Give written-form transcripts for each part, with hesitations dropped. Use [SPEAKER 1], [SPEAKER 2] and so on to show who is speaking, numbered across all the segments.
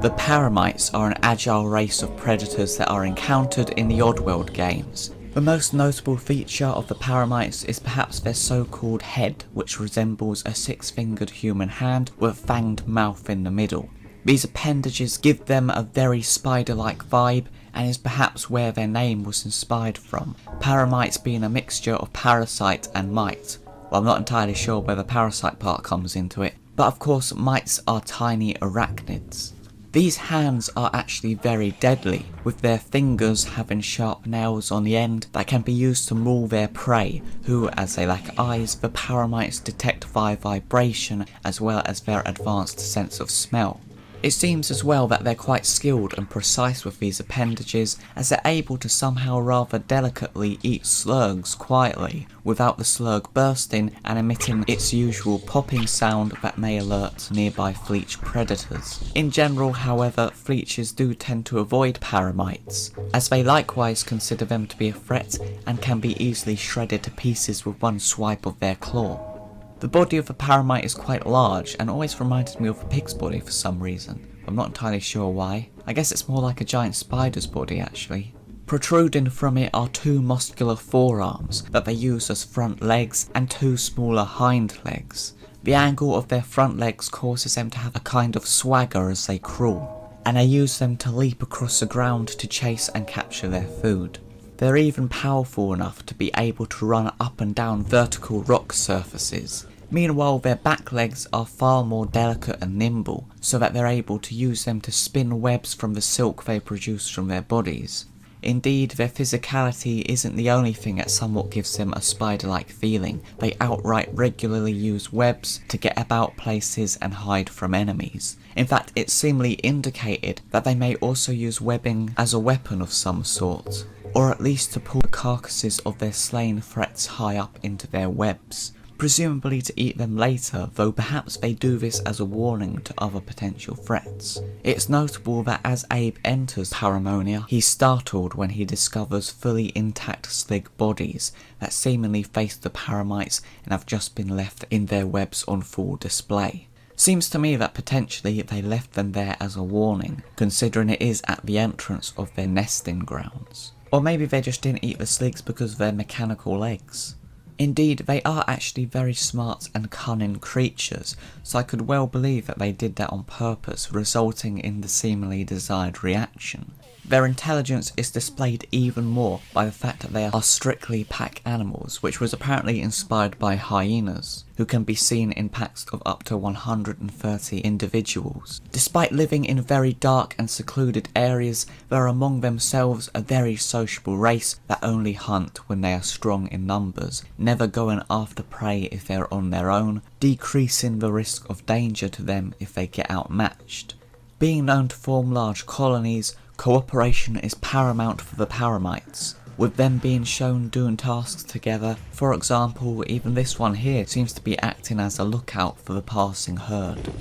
[SPEAKER 1] The Paramites are an agile race of predators that are encountered in the Oddworld games. The most notable feature of the Paramites is perhaps their so-called head, which resembles a six-fingered human hand with a fanged mouth in the middle. These appendages give them a very spider-like vibe and is perhaps where their name was inspired from, Paramites being a mixture of parasite and mite. Well, I'm not entirely sure where the parasite part comes into it, but of course mites are tiny arachnids. These hands are actually very deadly, with their fingers having sharp nails on the end that can be used to maul their prey, who, as they lack eyes, the Paramites detect via vibration as well as their advanced sense of smell. It seems as well that they're quite skilled and precise with these appendages, as they're able to somehow rather delicately eat slugs quietly, without the slug bursting and emitting its usual popping sound that may alert nearby fleech predators. In general, however, fleeches do tend to avoid Paramites, as they likewise consider them to be a threat and can be easily shredded to pieces with one swipe of their claw. The body of a Paramite is quite large and always reminded me of a pig's body for some reason. I'm not entirely sure why. I guess it's more like a giant spider's body actually. Protruding from it are two muscular forearms that they use as front legs and two smaller hind legs. The angle of their front legs causes them to have a kind of swagger as they crawl, and they use them to leap across the ground to chase and capture their food. They're even powerful enough to be able to run up and down vertical rock surfaces. Meanwhile, their back legs are far more delicate and nimble, so that they're able to use them to spin webs from the silk they produce from their bodies. Indeed, their physicality isn't the only thing that somewhat gives them a spider-like feeling. They outright regularly use webs to get about places and hide from enemies. In fact, it's seemingly indicated that they may also use webbing as a weapon of some sort, or at least to pull the carcasses of their slain threats high up into their webs, presumably to eat them later, though perhaps they do this as a warning to other potential threats. It's notable that as Abe enters Paramonia, he's startled when he discovers fully intact slig bodies that seemingly face the Paramites and have just been left in their webs on full display. Seems to me that potentially they left them there as a warning, considering it is at the entrance of their nesting grounds. Or maybe they just didn't eat the sligs because of their mechanical legs. Indeed, they are actually very smart and cunning creatures, so I could well believe that they did that on purpose, resulting in the seemingly desired reaction. Their intelligence is displayed even more by the fact that they are strictly pack animals, which was apparently inspired by hyenas, who can be seen in packs of up to 130 individuals. Despite living in very dark and secluded areas, they are among themselves a very sociable race that only hunt when they are strong in numbers, never going after prey if they are on their own, decreasing the risk of danger to them if they get outmatched. Being known to form large colonies, cooperation is paramount for the Paramites, with them being shown doing tasks together. For example, even this one here seems to be acting as a lookout for the passing herd.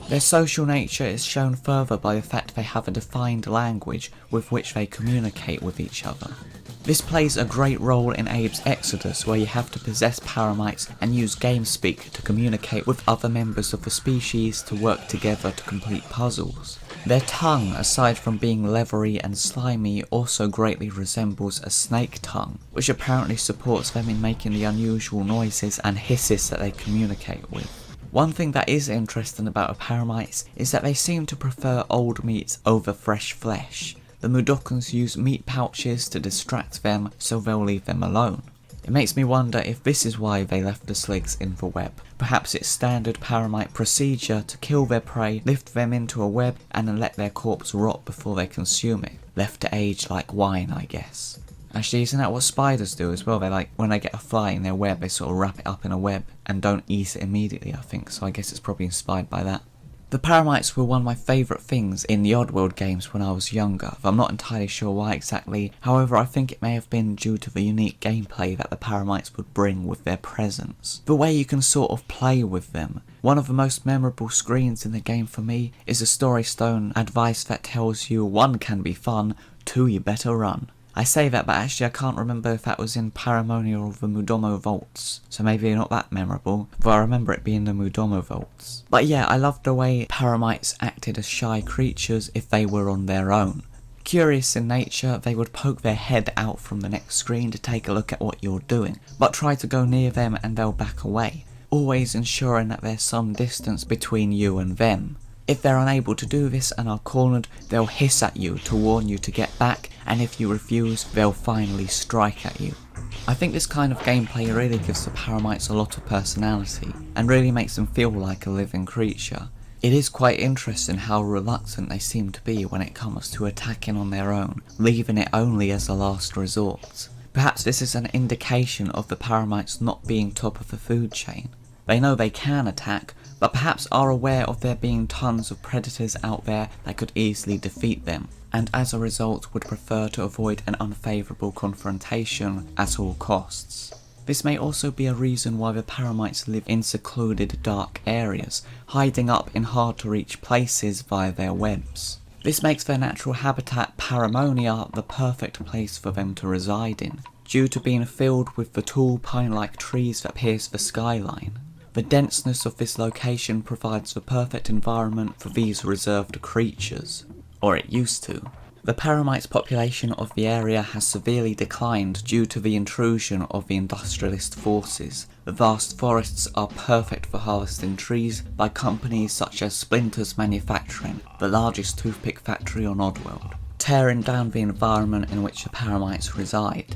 [SPEAKER 1] Their social nature is shown further by the fact they have a defined language with which they communicate with each other. This plays a great role in Abe's Exoddus, where you have to possess Paramites and use game speak to communicate with other members of the species to work together to complete puzzles. Their tongue, aside from being leathery and slimy, also greatly resembles a snake tongue, which apparently supports them in making the unusual noises and hisses that they communicate with. One thing that is interesting about the Paramites is that they seem to prefer old meat over fresh flesh. The Mudokons use meat pouches to distract them, so they'll leave them alone. It makes me wonder if this is why they left the sligs in the web. Perhaps it's standard Paramite procedure to kill their prey, lift them into a web, and then let their corpse rot before they consume it. Left to age like wine, I guess. Actually, isn't that what spiders do as well? They when they get a fly in their web, they sort of wrap it up in a web and don't eat it immediately, I think, so I guess it's probably inspired by that. The Paramites were one of my favourite things in the Oddworld games when I was younger. I'm not entirely sure why exactly, however I think it may have been due to the unique gameplay that the Paramites would bring with their presence. The way you can sort of play with them. One of the most memorable screens in the game for me is a Story Stone advice that tells you 1 can be fun, 2 you better run. I say that, but actually I can't remember if that was in Paramonia or the Mudomo Vaults, so maybe not that memorable, but I remember it being the Mudomo Vaults. But yeah, I loved the way Paramites acted as shy creatures if they were on their own. Curious in nature, they would poke their head out from the next screen to take a look at what you're doing, but try to go near them and they'll back away, always ensuring that there's some distance between you and them. If they're unable to do this and are cornered, they'll hiss at you to warn you to get back, and if you refuse, they'll finally strike at you. I think this kind of gameplay really gives the Paramites a lot of personality, and really makes them feel like a living creature. It is quite interesting how reluctant they seem to be when it comes to attacking on their own, leaving it only as a last resort. Perhaps this is an indication of the Paramites not being top of the food chain. They know they can attack, but perhaps are aware of there being tons of predators out there that could easily defeat them, and as a result would prefer to avoid an unfavourable confrontation at all costs. This may also be a reason why the Paramites live in secluded dark areas, hiding up in hard to reach places via their webs. This makes their natural habitat Paramonia the perfect place for them to reside in, due to being filled with the tall pine-like trees that pierce the skyline. The denseness of this location provides the perfect environment for these reserved creatures. Or it used to. The Paramites population of the area has severely declined due to the intrusion of the industrialist forces. The vast forests are perfect for harvesting trees by companies such as Splinters Manufacturing, the largest toothpick factory on Oddworld, tearing down the environment in which the Paramites reside.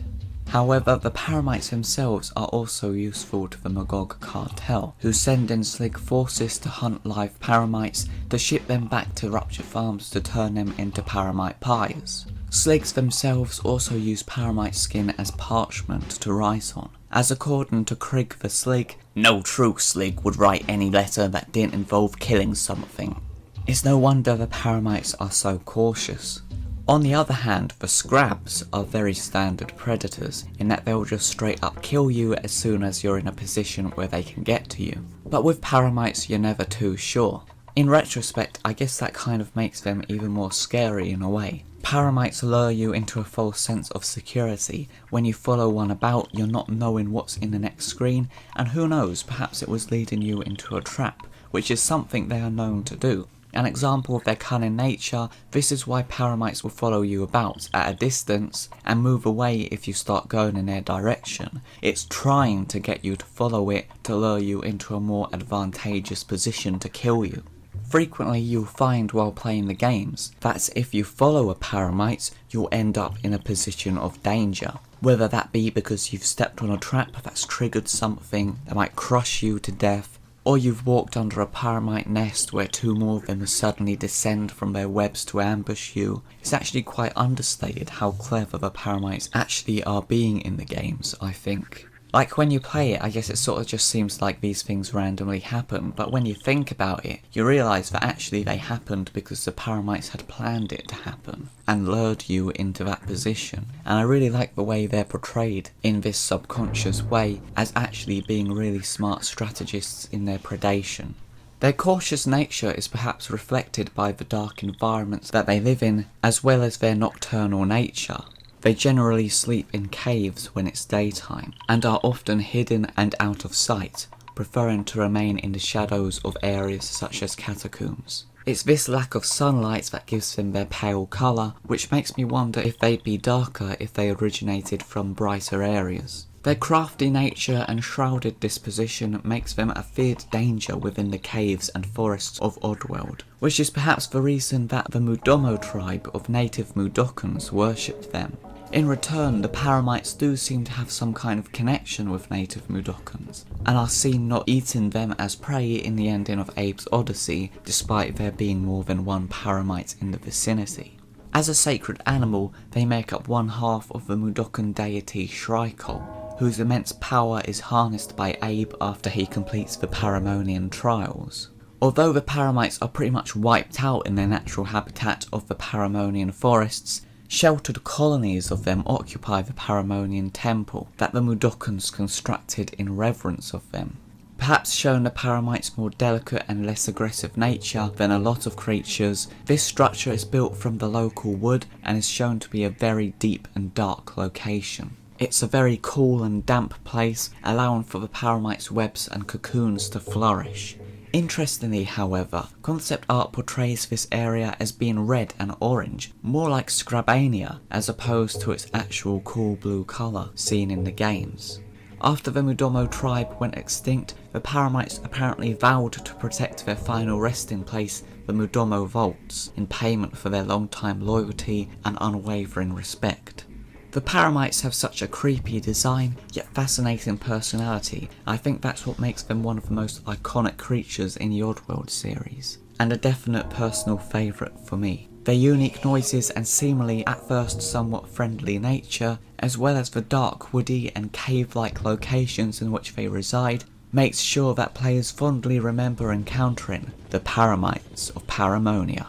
[SPEAKER 1] However, the Paramites themselves are also useful to the Magog cartel, who send in slig forces to hunt live Paramites to ship them back to Rupture Farms to turn them into Paramite pies. Sligs themselves also use Paramite skin as parchment to write on, as according to Krigg the Slig, no true Slig would write any letter that didn't involve killing something. It's no wonder the Paramites are so cautious. On the other hand, the Scrabs are very standard predators, in that they'll just straight up kill you as soon as you're in a position where they can get to you. But with Paramites you're never too sure. In retrospect, I guess that kind of makes them even more scary in a way. Paramites lure you into a false sense of security. When you follow one about, you're not knowing what's in the next screen, and who knows, perhaps it was leading you into a trap, which is something they are known to do. An example of their cunning nature, this is why Paramites will follow you about at a distance and move away if you start going in their direction. It's trying to get you to follow it to lure you into a more advantageous position to kill you. Frequently you'll find while playing the games that if you follow a Paramite, you'll end up in a position of danger. Whether that be because you've stepped on a trap that's triggered something that might crush you to death, or you've walked under a Paramite nest where two more of them suddenly descend from their webs to ambush you. It's actually quite understated how clever the Paramites actually are being in the games, I think. Like when you play it, I guess it sort of just seems like these things randomly happen, but when you think about it, you realise that actually they happened because the Paramites had planned it to happen, and lured you into that position. And I really like the way they're portrayed in this subconscious way, as actually being really smart strategists in their predation. Their cautious nature is perhaps reflected by the dark environments that they live in, as well as their nocturnal nature. They generally sleep in caves when it's daytime, and are often hidden and out of sight, preferring to remain in the shadows of areas such as catacombs. It's this lack of sunlight that gives them their pale colour, which makes me wonder if they'd be darker if they originated from brighter areas. Their crafty nature and shrouded disposition makes them a feared danger within the caves and forests of Oddworld, which is perhaps the reason that the Mudomo tribe of native Mudokons worshipped them. In return, the Paramites do seem to have some kind of connection with native Mudokons, and are seen not eating them as prey in the ending of Abe's Oddysee, despite there being more than one Paramite in the vicinity. As a sacred animal, they make up one half of the Mudokon deity Shrikol, whose immense power is harnessed by Abe after he completes the Paramonian trials. Although the Paramites are pretty much wiped out in their natural habitat of the Paramonian forests, sheltered colonies of them occupy the Paramonian temple that the Mudokons constructed in reverence of them. Perhaps showing the Paramites' more delicate and less aggressive nature than a lot of creatures, this structure is built from the local wood and is shown to be a very deep and dark location. It's a very cool and damp place, allowing for the Paramites' webs and cocoons to flourish. Interestingly, however, concept art portrays this area as being red and orange, more like Scrabania, as opposed to its actual cool blue colour seen in the games. After the Mudomo tribe went extinct, the Paramites apparently vowed to protect their final resting place, the Mudomo Vaults, in payment for their long-time loyalty and unwavering respect. The Paramites have such a creepy design, yet fascinating personality. I think that's what makes them one of the most iconic creatures in the Oddworld series, and a definite personal favourite for me. Their unique noises and seemingly at first somewhat friendly nature, as well as the dark, woody and cave-like locations in which they reside, makes sure that players fondly remember encountering the Paramites of Paramonia.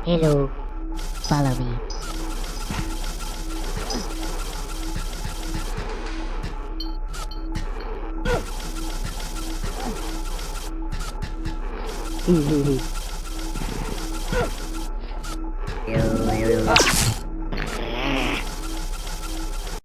[SPEAKER 2] Hello, follow me.